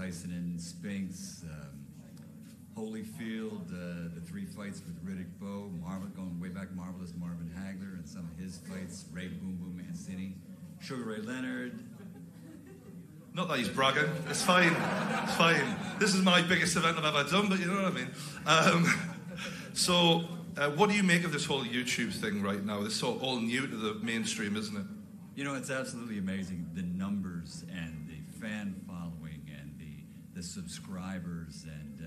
Tyson and Spinks, Holyfield, the 3 fights with Riddick Bowe, going way back, Marvelous Marvin Hagler, and some of his fights, Ray Boom Boom Mancini, Sugar Ray Leonard. Not that he's bragging. It's fine. It's fine. This is my biggest event I've ever done, but you know what I mean. So, what do you make of this whole YouTube thing right now? This is all new to the mainstream, isn't it? You know, it's absolutely amazing, the numbers and the fan following and the subscribers, and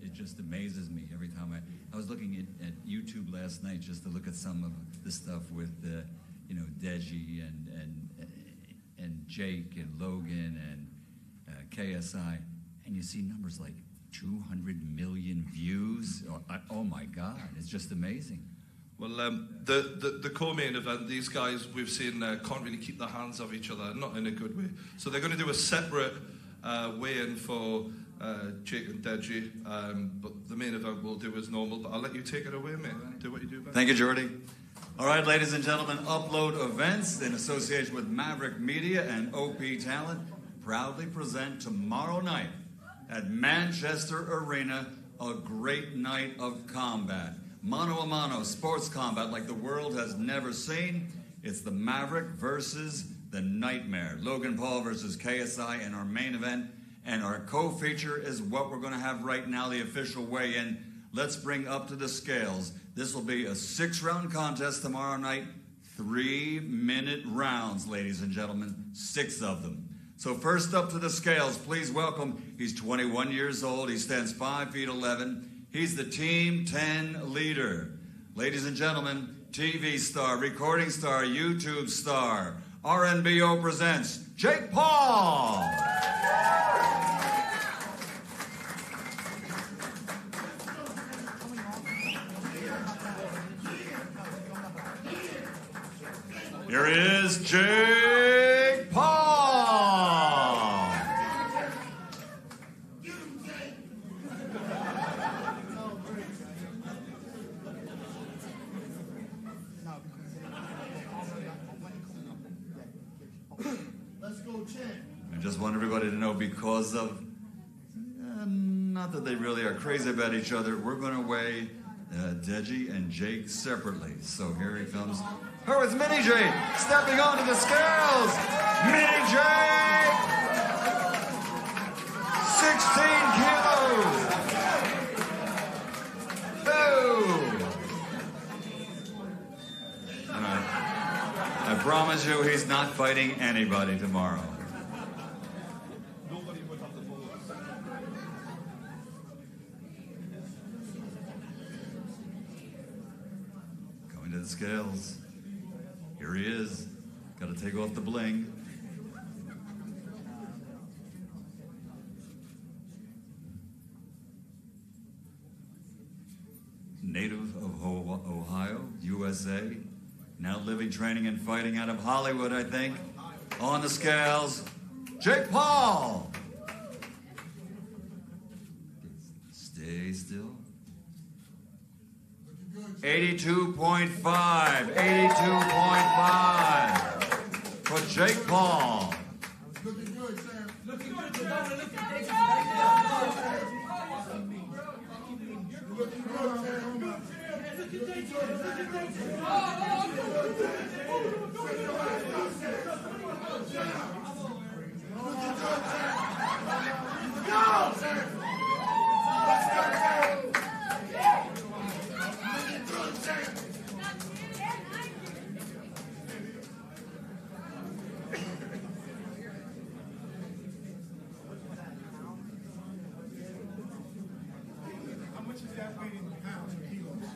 it just amazes me every time. I was looking at YouTube last night just to look at some of the stuff with, Deji and Jake and Logan and KSI, and you see numbers like 200 million views. Oh my God, it's just amazing. Well, the co-main event, these guys we've seen can't really keep their hands off each other, not in a good way. So they're going to do a separate weigh-in for Jake and Deji, but the main event we'll do as normal. But I'll let you take it away, mate. Do what you do best. Thank you, Jordy. All right, ladies and gentlemen, Upload Events, in association with Maverick Media and OP Talent, proudly present tomorrow night at Manchester Arena a great night of combat. Mano-a-mano sports combat like the world has never seen. It's the Maverick versus the Nightmare. Logan Paul versus KSI in our main event. And our co-feature is what we're going to have right now, the official weigh-in. Let's bring up to the scales. This will be a 6-round contest tomorrow night. 3-minute rounds, ladies and gentlemen. 6 of them. So first up to the scales, please welcome. He's 21 years old. He stands 5 feet 11. He's the Team 10 leader. Ladies and gentlemen, TV star, recording star, YouTube star, RNBO presents Jake Paul. Here he is, Jake Paul. Let's go, champ. I just want everybody to know, because of, not that they really are crazy about each other, we're going to weigh Deji and Jake separately. So here he comes. Here is Mini Jake stepping onto the scales. Mini Jake, 16 kilos. Boom. I promise you, he's not fighting anybody tomorrow. Going to the scales. Here he is. Got to take off the bling. Native of Ohio, USA. Now living, training, and fighting out of Hollywood, I think. On the scales, Jake Paul. Stay still. 82.5. 82.5 for Jake Paul. Looking good, Sam. Looking good, Looking good, How much is that weight in pounds or kilos?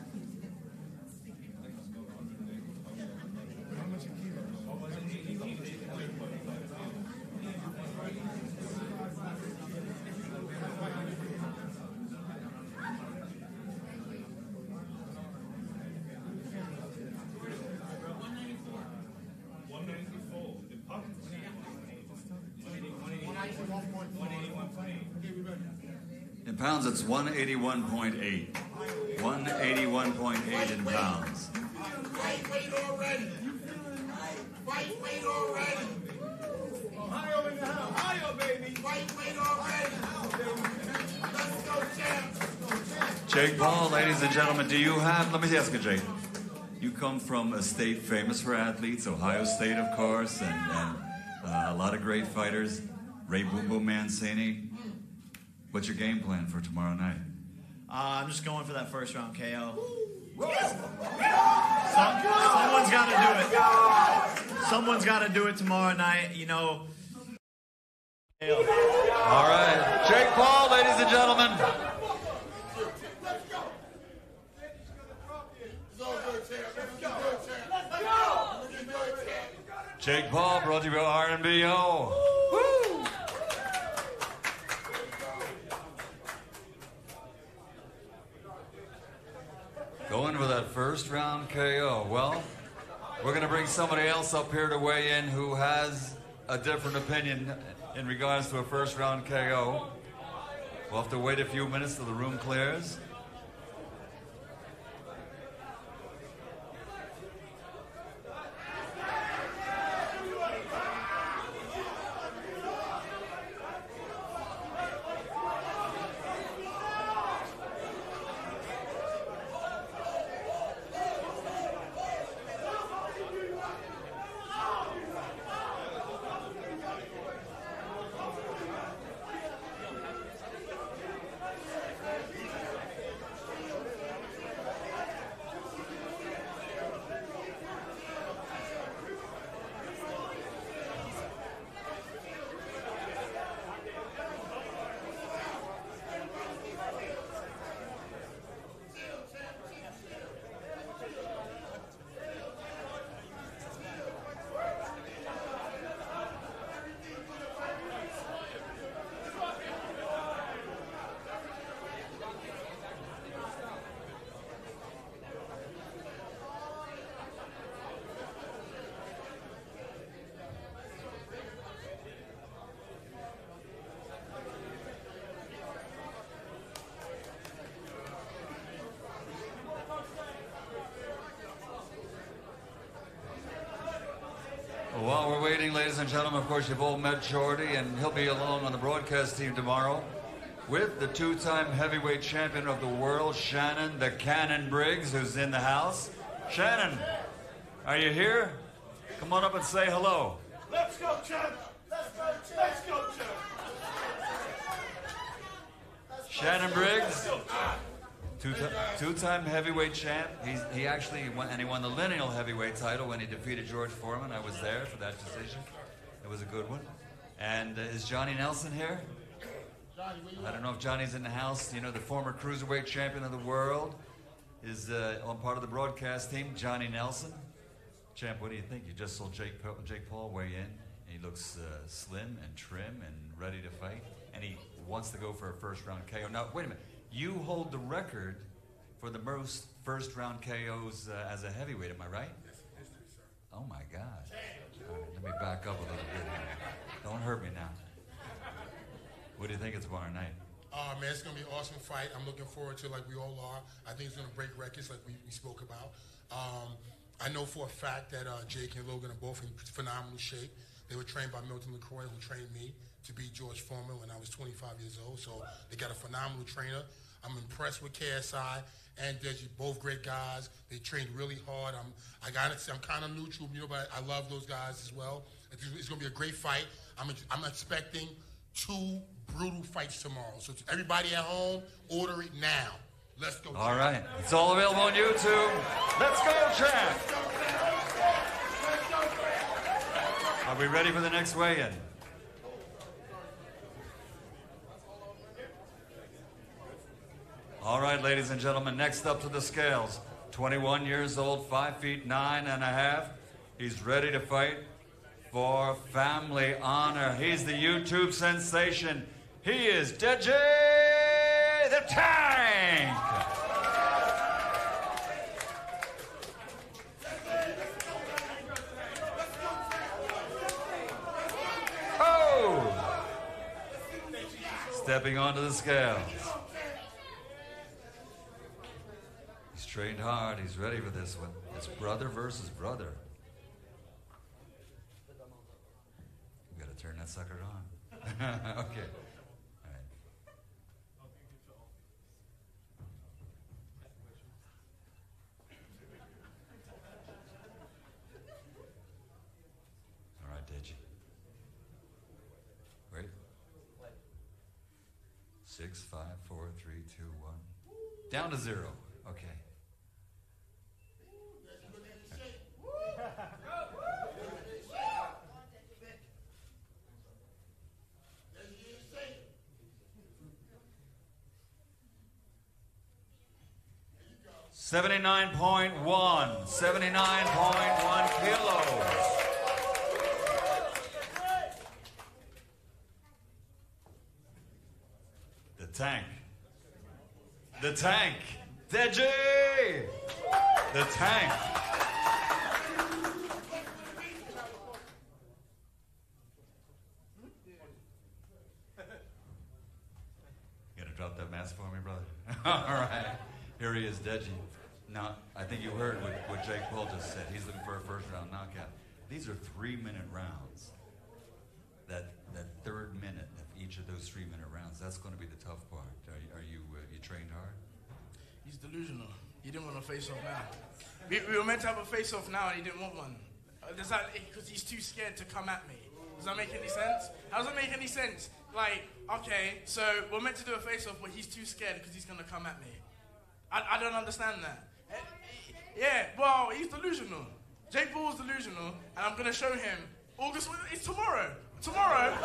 How much in kilos? In pounds, it's 181.8. 181.8 in pounds. Fight weight already. Fight weight already. Ohio in the house. Ohio, baby. Fight weight already. Jake Paul, ladies and gentlemen, do you have, let me ask you, Jake. You come from a state famous for athletes, Ohio State, of course, and a lot of great fighters. Ray Boom Boom Mancini. What's your game plan for tomorrow night? I'm just going for that first round KO. Someone's got to do it. Someone's got to do it tomorrow night, you know. All right. Jake Paul, ladies and gentlemen. Jake Paul, brought to you by RBO. Woo! Going for that first round KO. Well, we're going to bring somebody else up here to weigh in who has a different opinion in regards to a first round KO. We'll have to wait a few minutes till the room clears. While we're waiting, ladies and gentlemen, of course, you've all met Shorty, and he'll be along on the broadcast team tomorrow with the two-time heavyweight champion of the world, Shannon the Cannon Briggs, who's in the house. Shannon, are you here? Come on up and say hello. Let's go, champ! Let's go, champ! Let's go, champ! Shannon Briggs, two-time heavyweight champ. He actually won, and he won the lineal heavyweight title when he defeated George Foreman. I was there for that decision. It was a good one. And is Johnny Nelson here? I don't know if Johnny's in the house. You know, the former cruiserweight champion of the world is on part of the broadcast team. Johnny Nelson. Champ, what do you think? You just saw Jake Paul weigh in. He looks slim and trim and ready to fight. And he wants to go for a first-round KO. Now, wait a minute. You hold the record for the most first-round KOs as a heavyweight, am I right? Yes, history, sir. Oh, my God. All right, let me back up a little bit here. Don't hurt me now. What do you think it's tomorrow night? Man, it's going to be an awesome fight. I'm looking forward to it like we all are. I think it's going to break records like we spoke about. I know for a fact that Jake and Logan are both in phenomenal shape. They were trained by Milton LaCroix, who trained me to beat George Foreman when I was 25 years old. So they got a phenomenal trainer. I'm impressed with KSI and Deji, both great guys. They trained really hard. I'm kind of neutral, you know, but I love those guys as well. It's going to be a great fight. I'm expecting 2 brutal fights tomorrow. So to everybody at home, order it now. Let's go. All right. It's all available on YouTube. Let's go, champ. Are we ready for the next weigh-in? All right, ladies and gentlemen, next up to the scales. 21 years old, 5 feet 9.5. He's ready to fight for family honor. He's the YouTube sensation. He is Deji the Tank. Oh! Stepping onto the scales. He's trained hard. He's ready for this one. It's brother versus brother. We got to turn that sucker on. Okay. All right. 6, 5, 4, 3, 2, 1. Down to 0. Okay. $79.1 kilos. The tank. Deji! The tank. You gonna drop that mask for me, brother? All right. Here he is, Deji. Now, I think you heard what Jake Paul just said. He's looking for a first-round knockout. These are 3-minute rounds. That third minute of each of those 3-minute rounds, that's going to be the tough part. Are you trained hard? He's delusional. He didn't want a face-off now. We were meant to have a face-off now, and he didn't want one. Does that, because he's too scared to come at me. Does that make any sense? How does it make any sense? Like, okay, so we're meant to do a face-off, but he's too scared because he's going to come at me. I don't understand that. Yeah, well, he's delusional. Jake Paul's delusional, and I'm going to show him. August, it's tomorrow. Tomorrow, I'm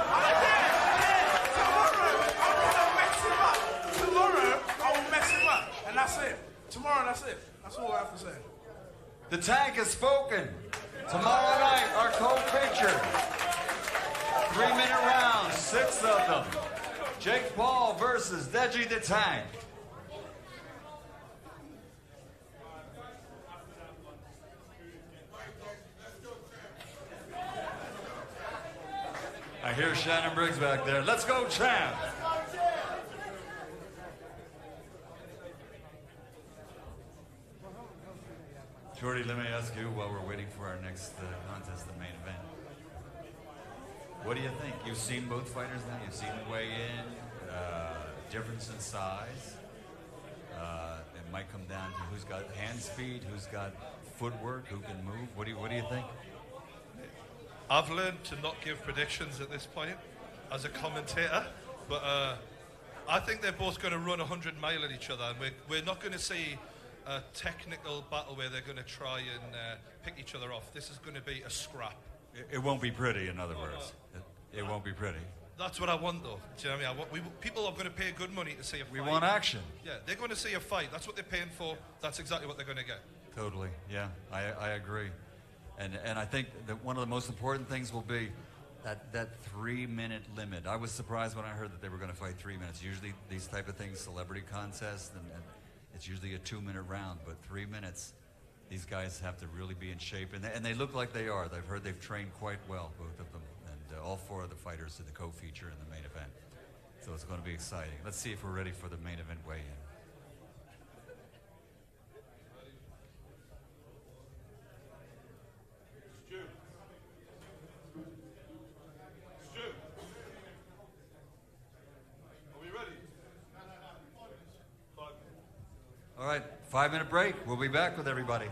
tomorrow, I'm going to mess him up. Tomorrow, I will mess him up. And that's it. Tomorrow, that's it. That's all I have to say. The tank has spoken. Tomorrow night, our co-feature. 3-minute rounds, 6 of them. Jake Paul versus Deji the Tank. I hear Shannon Briggs back there. Let's go, champ! Jordy, let me ask you, while we're waiting for our next contest, the main event. What do you think? You've seen both fighters now. You've seen them weigh in. Difference in size. It might come down to who's got hand speed, who's got footwork, who can move. What do you think? I've learned to not give predictions at this point as a commentator, but I think they're both going to run 100 mile at each other, and we're not going to see a technical battle where they're going to try and pick each other off. This is going to be a scrap. It won't be pretty, in other words. It won't be pretty. That's what I want, though. Do you know what I mean? People are going to pay good money to see a fight. We want action. Yeah, they're going to see a fight. That's what they're paying for. That's exactly what they're going to get. Totally. Yeah, I agree. And I think that one of the most important things will be that 3-minute limit. I was surprised when I heard that they were going to fight 3 minutes. Usually these type of things, celebrity contests, and it's usually a 2-minute round, but 3 minutes, these guys have to really be in shape. And they look like they are. I've heard they've trained quite well, both of them. And all 4 of the fighters are the co-feature in the main event. So it's going to be exciting. Let's see if we're ready for the main event weigh-in. All right, 5-minute break. We'll be back with everybody.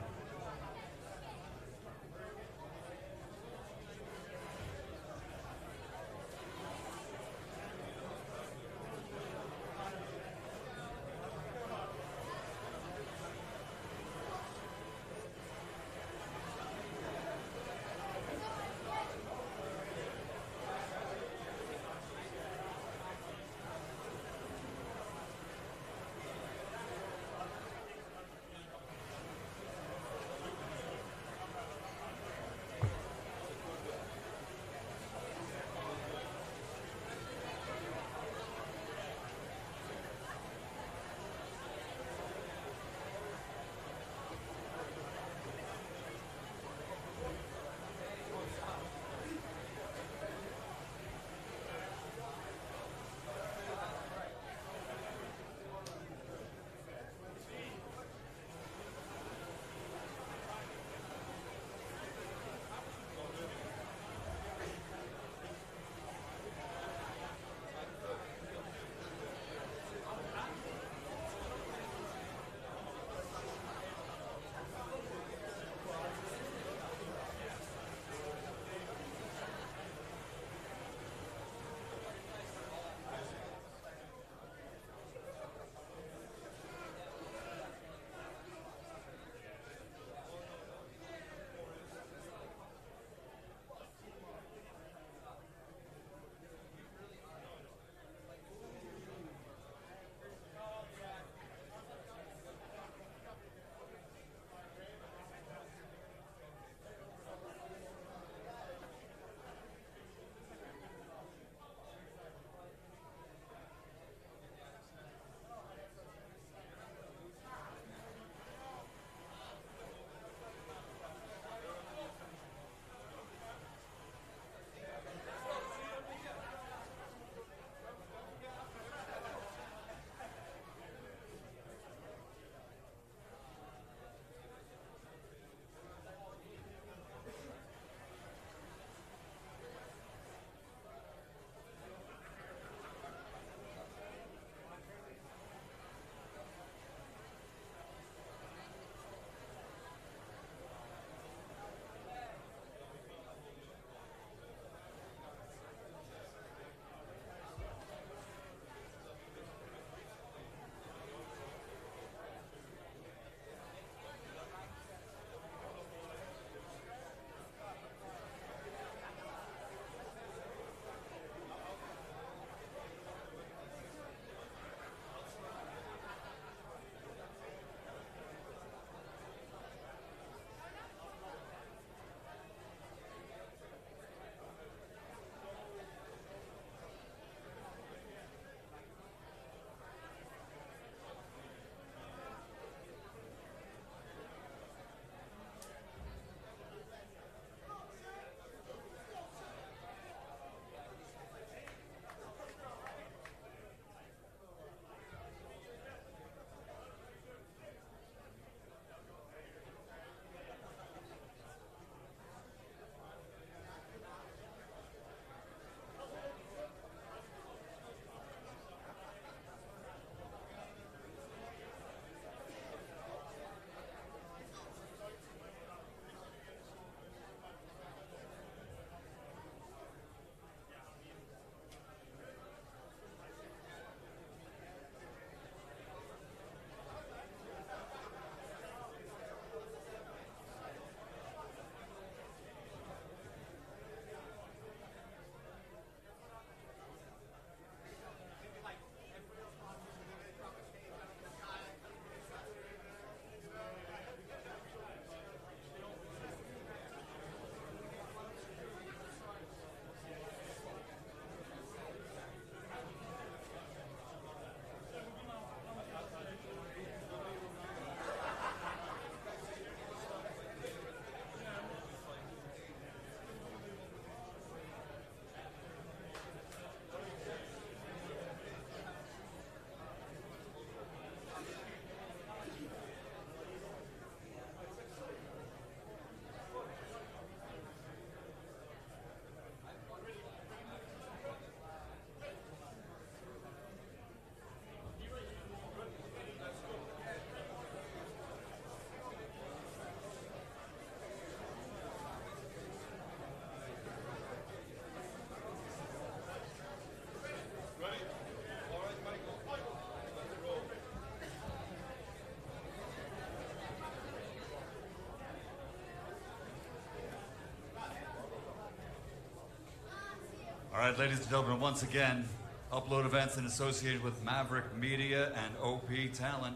All right, ladies and gentlemen, once again, Upload Events in association with Maverick Media and OP Talent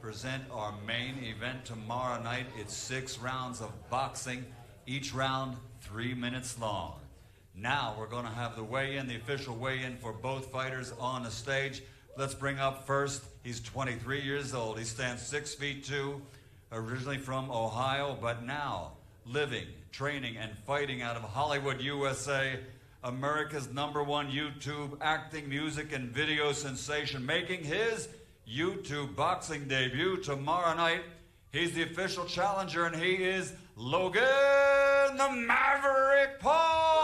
present our main event tomorrow night. It's 6 rounds of boxing, each round 3 minutes long. Now we're going to have the weigh-in, the official weigh-in for both fighters on the stage. Let's bring up first, he's 23 years old. He stands 6 feet 2, originally from Ohio, but now living, training, and fighting out of Hollywood, USA, America's #1 YouTube acting, music, and video sensation, making his YouTube boxing debut tomorrow night. He's the official challenger, and he is Logan the Maverick Paul!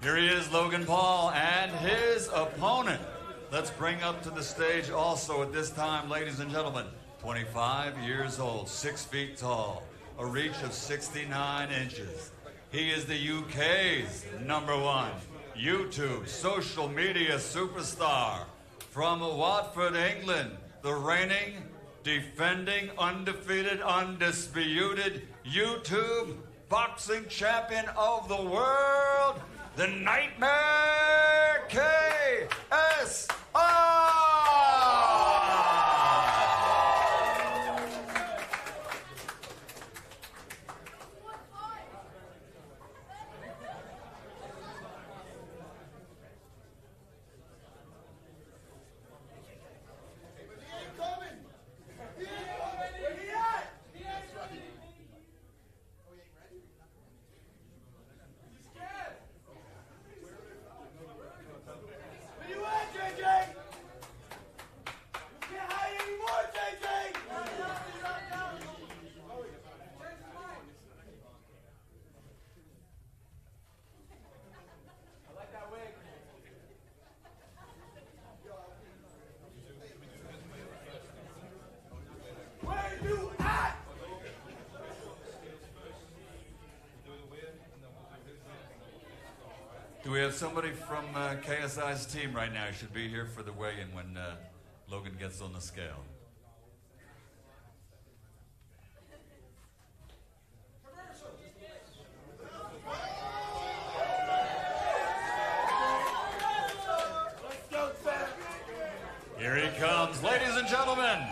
Here he is, Logan Paul, and his opponent. Let's bring up to the stage also at this time, ladies and gentlemen, 25 years old, 6 feet tall, a reach of 69 inches. He is the UK's #1 YouTube social media superstar. From Watford, England, the reigning, defending, undefeated, undisputed YouTube boxing champion of the world, the Nightmare KSI! Do we have somebody from KSI's team right now? He should be here for the weigh-in when Logan gets on the scale. Here he comes, ladies and gentlemen,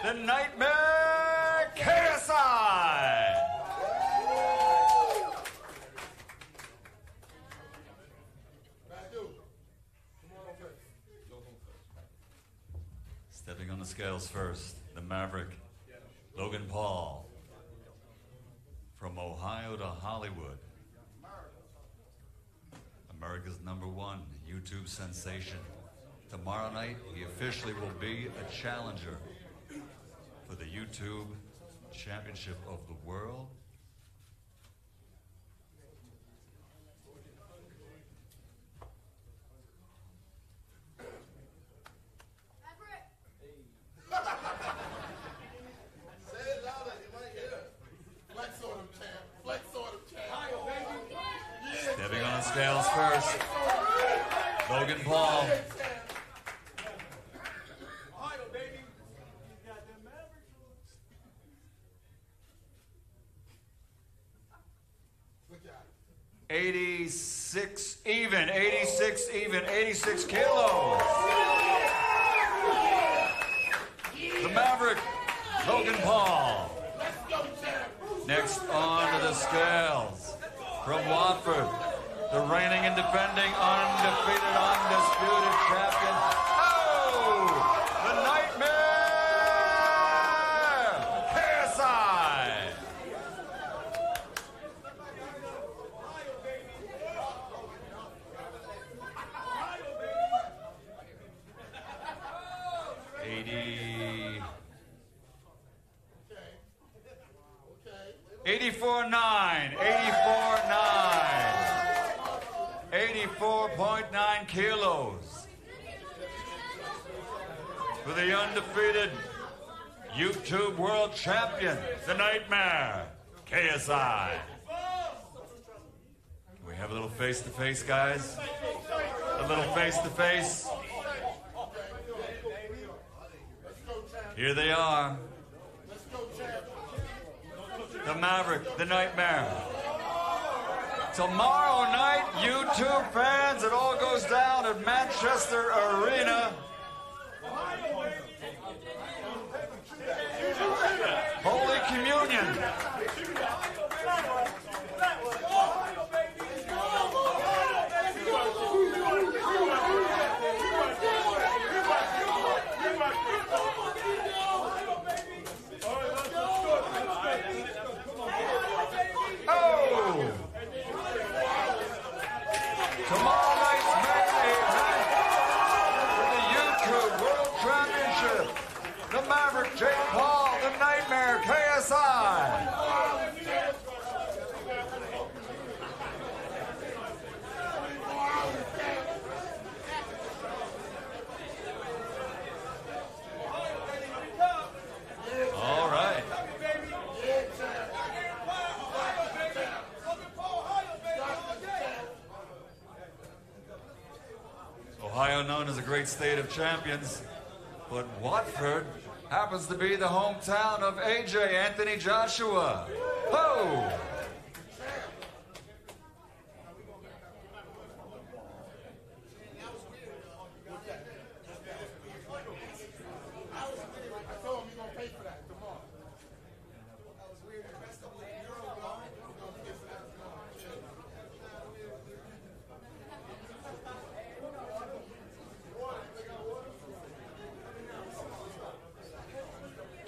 the Nightmare KSI! Stepping on the scales first, the Maverick, Logan Paul. From Ohio to Hollywood. America's #1 YouTube sensation. Tomorrow night, he officially will be a challenger for the YouTube Championship of the World. Stepping on the scales first, Logan Paul. Ohio, baby. 86 even, 86 kilos. The Maverick, Logan Paul. Next on to the scales, from Watford, the reigning and defending undefeated, undisputed champion. Oh, the Nightmare KSI. $84.9, 84.9 kilos for the undefeated YouTube world champion, the Nightmare KSI. Can we have a little face-to-face, guys? little face-to-face. Here they are. The Maverick, the Nightmare. Tomorrow night, YouTube fans, it all goes down at Manchester Arena. Holy Communion. Oh! Tomorrow night's main event for the YouTube World Championship. The Maverick, Jake Paul, the Nightmare, KSI. All right. Ohio known as a great state of champions, but Watford happens to be the hometown of AJ Anthony Joshua. Ho!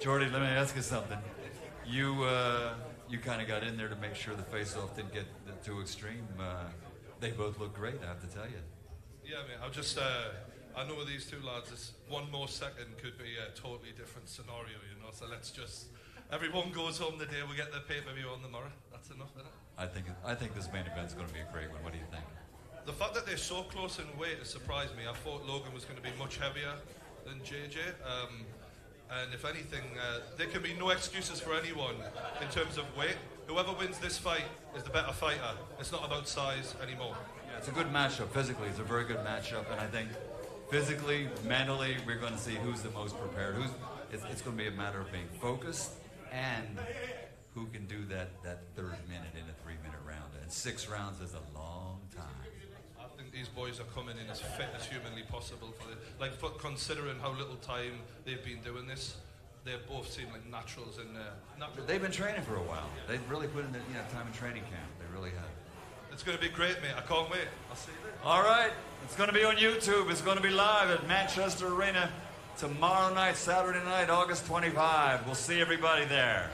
Jordy, let me ask you something. You kind of got in there to make sure the face-off didn't get too extreme. They both look great, I have to tell you. Yeah, mate. I know these two lads. This one more second could be a totally different scenario, you know. So let's just everyone goes home the day we get the pay-per-view on tomorrow. That's enough, isn't it? I think this main event's going to be a great one. What do you think? The fact that they're so close in weight has surprised me. I thought Logan was going to be much heavier than JJ. And if anything, there can be no excuses for anyone in terms of weight. Whoever wins this fight is the better fighter. It's not about size anymore. Yeah, it's a good matchup. Physically, it's a very good matchup. And I think physically, mentally, we're going to see who's the most prepared. It's going to be a matter of being focused and who can do that third minute in a 3-minute round. And 6 rounds is a long time. I think these boys are coming in as fit as humanly possible for considering how little time they've been doing this. They both seem like naturals in They've been training for a while. They've really put in time in training camp. They really have. It's going to be great, mate. I can't wait. I'll see you later. All right. It's going to be on YouTube. It's going to be live at Manchester Arena tomorrow night, Saturday night, August 25. We'll see everybody there.